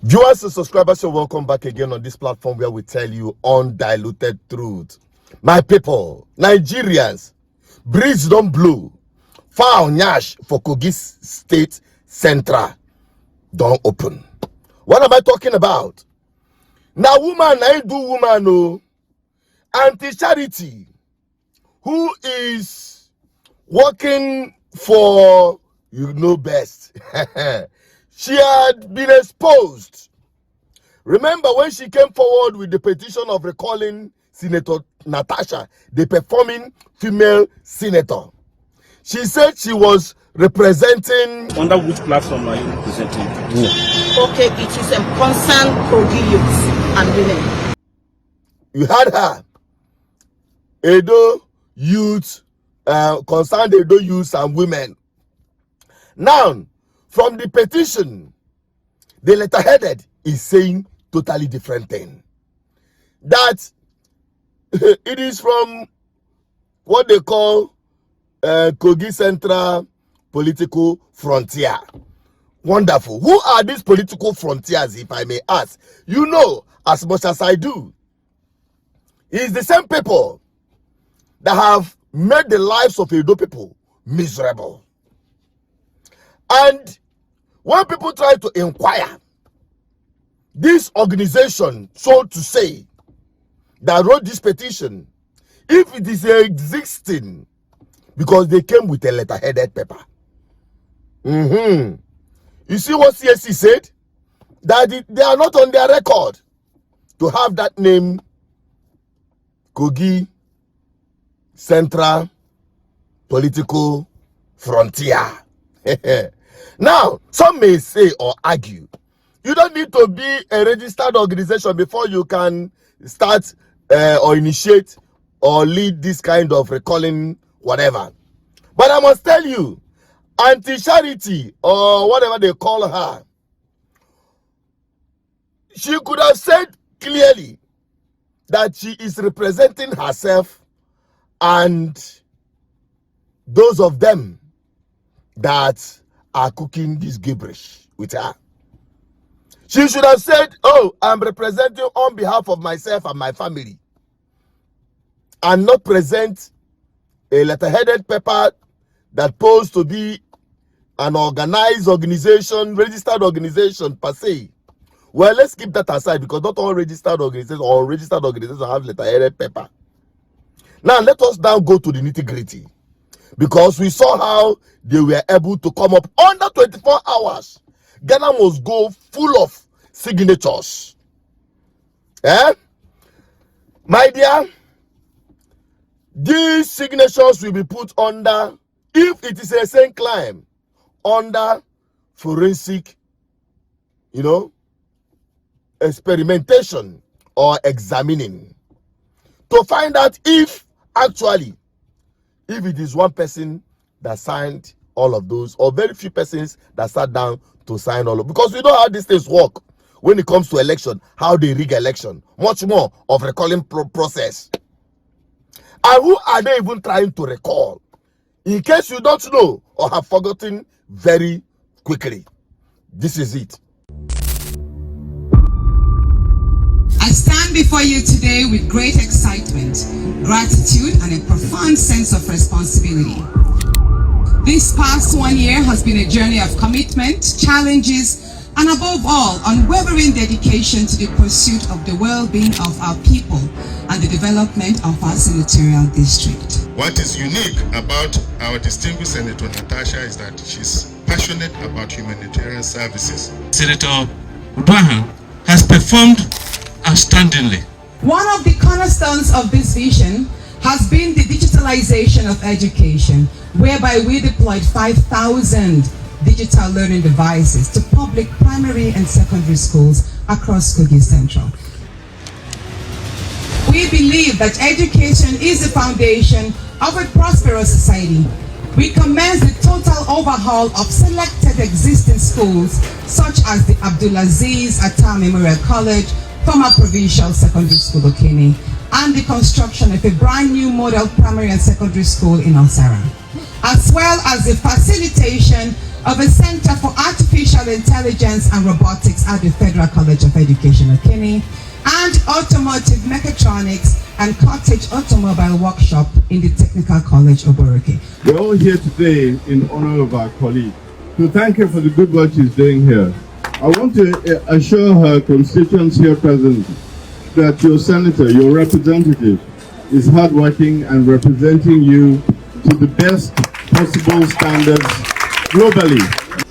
Viewers and subscribers, you're welcome back again on this platform where we tell you undiluted truth. My people, Nigerians, breeze don't blow. Foul Nyash for Kogi State Central don't open. What am I talking about? Now, woman, I do woman, no. Auntie Charity, who is working for you know best. She had been exposed. Remember when she came forward with the petition of recalling Senator Natasha, the performing female senator. She said she was representing... Under which platform are you representing? Okay, it is a concern Kogi youths and women. You had her. Edo youth, concerned Edo youths and women. Now, from the petition, the letterheaded is saying totally different thing. That it is from what they call Kogi Central Political Frontier. Wonderful. Who are these political frontiers, if I may ask? You know as much as I do. It's the same people that have made the lives of Edo people miserable. And when people try to inquire, this organization, so to say, that wrote this petition, if it is existing, because they came with a letter-headed paper. You see what CSC said? That they are not on their record to have that name, Kogi Central Political Frontier. Now, some may say or argue, you don't need to be a registered organization before you can start or initiate or lead this kind of recalling whatever. But I must tell you, Auntie Charity, or whatever they call her, she could have said clearly that she is representing herself and those of them that are cooking this gibberish with her. She should have said, oh, I'm representing on behalf of myself and my family, and not present a letter-headed paper that posed to be an organized organization, registered organization per se. Well, let's keep that aside, because not all registered organizations or unregistered organizations have letter-headed paper. Now, let us now go to the nitty-gritty, because we saw how they were able to come up under 24 hours. Ghana must go full of signatures. My dear, these signatures will be put under, if it is a same crime, under forensic, experimentation or examining, to find out if actually, if it is one person that signed all of those, or very few persons that sat down to sign all of, because we know how these things work when it comes to election, how they rig election, much more of recalling process. And who are they even trying to recall? In case you don't know or have forgotten very quickly, this is it. I stand before you today with great excitement, gratitude, and a profound sense of responsibility. This past 1 year has been a journey of commitment, challenges, and above all, unwavering dedication to the pursuit of the well-being of our people and the development of our senatorial district. What is unique about our distinguished Senator Natasha is that she's passionate about humanitarian services. Senator Dwarfed has performed outstandingly. One of the cornerstones of this vision has been the digitalization of education, whereby we deployed 5,000 digital learning devices to public primary and secondary schools across Kogi Central. We believe that education is the foundation of a prosperous society. We commenced the total overhaul of selected existing schools, such as the Abdulaziz Atta Memorial College, former Provincial Secondary School Okene, and the construction of a brand new model primary and secondary school in Osara, as well as the facilitation of a Center for Artificial Intelligence and Robotics at the Federal College of Education, Okene, and Automotive Mechatronics and Cottage Automobile Workshop in the Technical College, Oboroke. We're all here today in honor of our colleague. To thank her for the good work she's doing here. I want to assure her constituents here present that your senator, your representative, is hardworking and representing you to the best possible standards globally.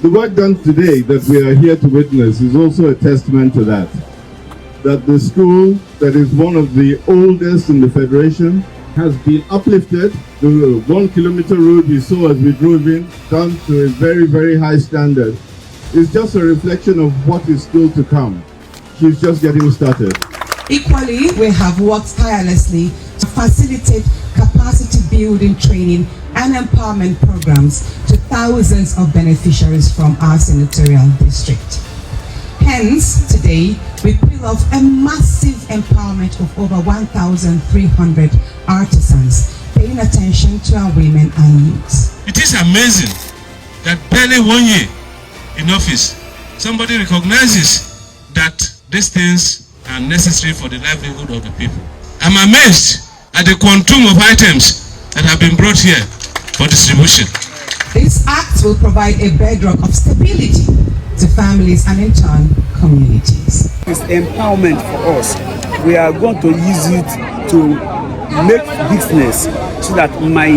The work done today that we are here to witness is also a testament to that. That the school, that is one of the oldest in the Federation, has been uplifted. The 1 kilometer road we saw as we drove in, done to a very, very high standard. It's just a reflection of what is still to come. She's just getting started. Equally, we have worked tirelessly to facilitate capacity building training and empowerment programs to thousands of beneficiaries from our senatorial district. Hence, today, we pull off a massive empowerment of over 1,300 artisans, paying attention to our women and youths. It is amazing that barely 1 year in office, somebody recognizes that these things are necessary for the livelihood of the people. I'm amazed at the quantum of items that have been brought here for distribution. This act will provide a bedrock of stability to families and in turn communities. It's empowerment for us. We are going to use it to make business so that my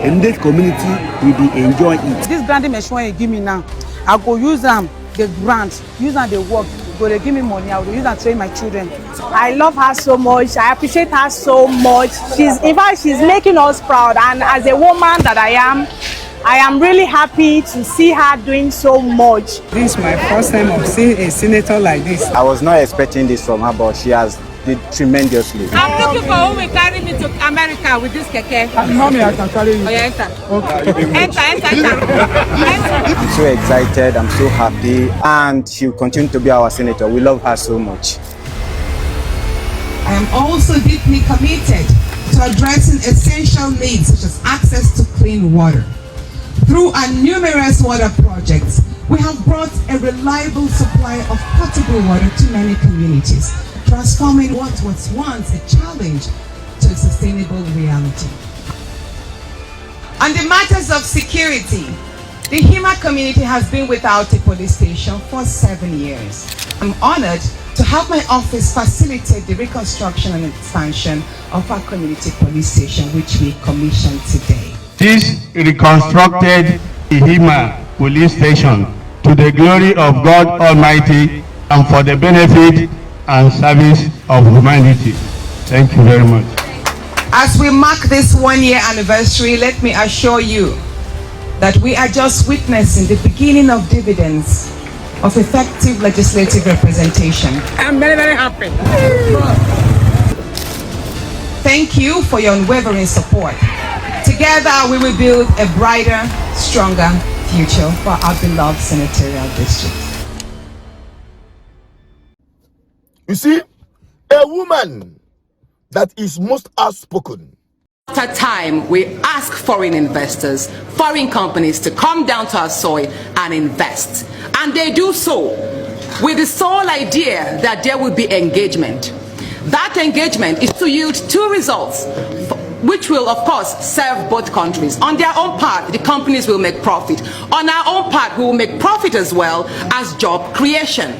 immediate community will be enjoying it. This branding machine you give me now, I go use them, the grant, use them the work. Go they give me money, I will use and train my children. I love her so much. I appreciate her so much. In fact, she's making us proud. And as a woman that I am really happy to see her doing so much. This is my first time of seeing a senator like this. I was not expecting this from her, but she has did tremendously. I'm looking for who will carry me to America with this keke. Mommy, I can carry you. Oh, yeah, enter. Okay. Enter. I'm so excited, I'm so happy, and she'll continue to be our senator. We love her so much. I am also deeply committed to addressing essential needs such as access to clean water. Through our numerous water projects, we have brought a reliable supply of potable water to many communities, transforming what was once a challenge to a sustainable reality. On the matters of security, the Hima community has been without a police station for 7 years. I'm honored to have my office facilitate the reconstruction and expansion of our community police station, which we commissioned today. This reconstructed Ihima police station to the glory of God Almighty and for the benefit and service of humanity. Thank you very much. As we mark this 1 year anniversary, let me assure you that we are just witnessing the beginning of dividends of effective legislative representation. I'm very, very happy. Thank you for your unwavering support. Together we will build a brighter, stronger future for our beloved senatorial district. You see, a woman that is most outspoken. At time, we ask foreign investors, foreign companies to come down to our soil and invest. And they do so with the sole idea that there will be engagement. That engagement is to yield two results, which will of course serve both countries. On their own part, the companies will make profit. On our own part, we will make profit as well as job creation.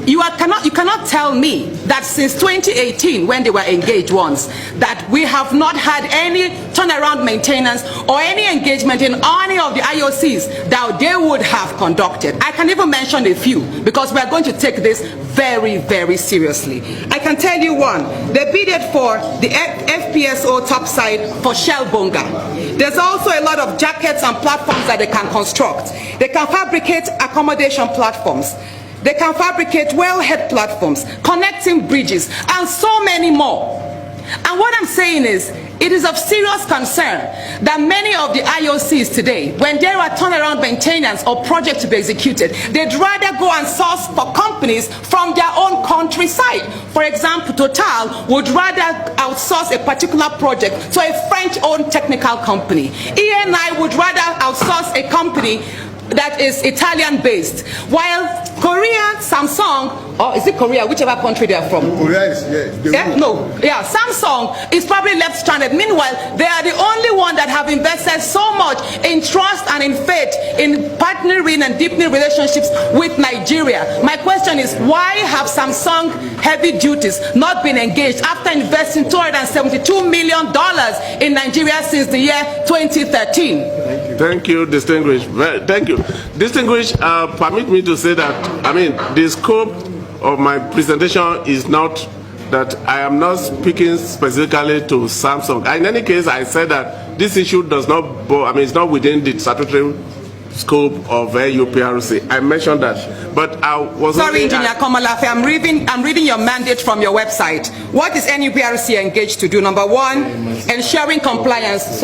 You cannot tell me that since 2018, when they were engaged once, that we have not had any turnaround maintenance or any engagement in any of the IOCs that they would have conducted. I can even mention a few because we are going to take this very, very seriously. I can tell you one. They bidded for the FPSO topside for Shell Bonga. There's also a lot of jackets and platforms that they can construct. They can fabricate accommodation platforms. They can fabricate wellhead platforms, connecting bridges, and so many more. And what I'm saying is, it is of serious concern that many of the IOCs today, when there are turnaround maintenance or projects to be executed, they'd rather go and source for companies from their own countryside. For example, Total would rather outsource a particular project to a French-owned technical company. ENI would rather outsource a company that is Italian based, while Korea, Samsung, or is it Korea, whichever country they are from? Korea is, Samsung is probably left stranded. Meanwhile, they are the only one that have invested so much in trust and in faith in partnering and deepening relationships with Nigeria. My question is, why have Samsung heavy duties not been engaged after investing $272 million in Nigeria since the year 2013? Thank you, distinguished. Thank you. Distinguished, permit me to say that, the scope of my presentation is not that I am not speaking specifically to Samsung. In any case, I said that this issue does not, it's not within the statutory scope of UPRC. I mentioned that, but I was sorry, Engineer Komalafe. I'm reading your mandate from your website. What is NUPRC engaged to do? Number one, ensuring compliance.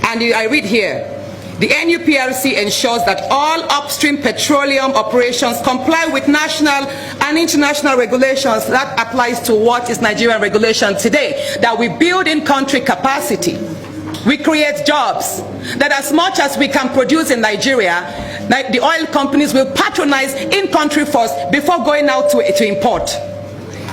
And I read here. The NUPRC ensures that all upstream petroleum operations comply with national and international regulations. That applies to what is Nigerian regulation today, that we build in-country capacity. We create jobs, that as much as we can produce in Nigeria, the oil companies will patronize in-country first before going out to import.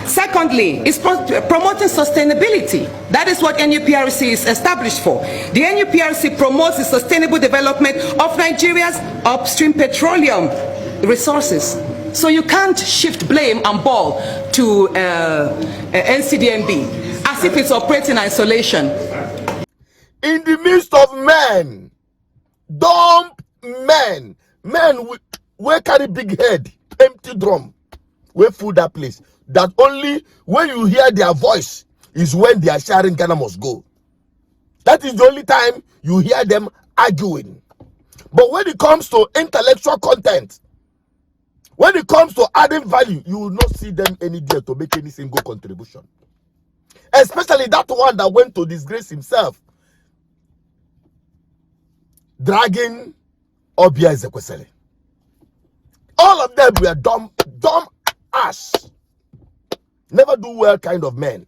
Secondly, it's promoting sustainability. That is what NUPRC is established for. The NUPRC promotes the sustainable development of Nigeria's upstream petroleum resources. So you can't shift blame and ball to NCDMB as if it's operating in isolation. In the midst of men, dumb men we carry big head, empty drum, we full that place. That only when you hear their voice is when they are sharing Ghana must go. That is the only time you hear them arguing. But when it comes to intellectual content, when it comes to adding value, you will not see them any day to make any single contribution. Especially that one that went to disgrace himself, dragging Obia Ezekwesili. All of them were dumb ass. Never do well kind of men.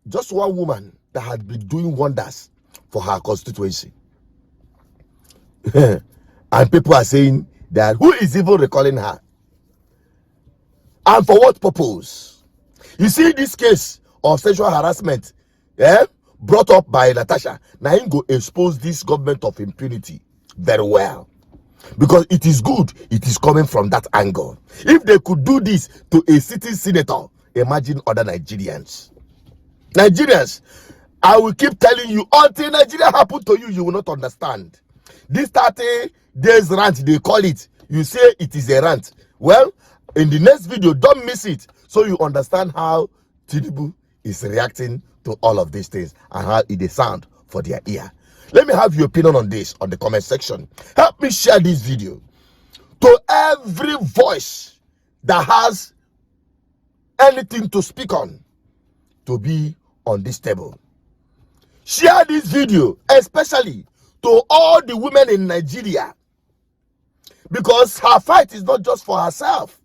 Just one woman that had been doing wonders for her constituency. And people are saying that who is even recalling her? And for what purpose? You see this case of sexual harassment brought up by Natasha. Now I'm going to expose this government of impunity very well. Because it is good, it is coming from that angle. If they could do this to a sitting senator, imagine other Nigerians. Nigerians, I will keep telling you, until Nigeria happen to you, you will not understand. This 30 days rant, they call it. You say it is a rant. Well, in the next video, don't miss it, so you understand how Tinubu is reacting to all of these things and how it is sound for their ear. Let me have your opinion on this on the comment section. Help me share this video to every voice that has anything to speak on to be on this table. Share this video especially to all the women in Nigeria, because her fight is not just for herself,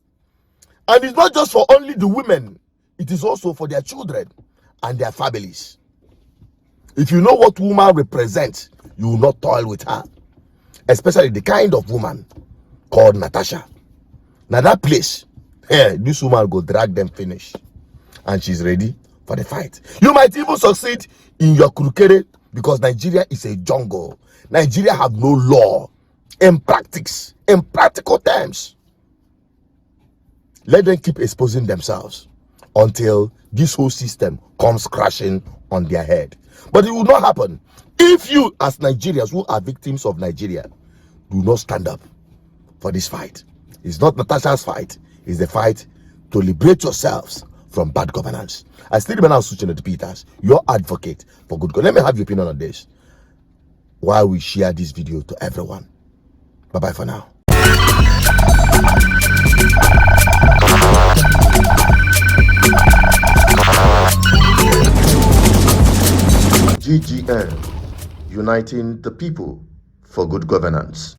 and it's not just for only the women, it is also for their children and their families. If you know what woman represents, you will not toil with her. Especially the kind of woman called Natasha. Now that place, this woman go drag them finish. And she's ready for the fight. You might even succeed in your kurukere, because Nigeria is a jungle. Nigeria have no law. In practical terms. Let them keep exposing themselves until this whole system comes crashing on their head. But it will not happen if you, as Nigerians who are victims of Nigeria, do not stand up for this fight. It's not Natasha's fight. It's the fight to liberate yourselves from bad governance. I still remain Suchinadu Peters, your advocate for good governance. Let me have your opinion on this while we share this video to everyone. Bye-bye for now. GGN, uniting the people for good governance.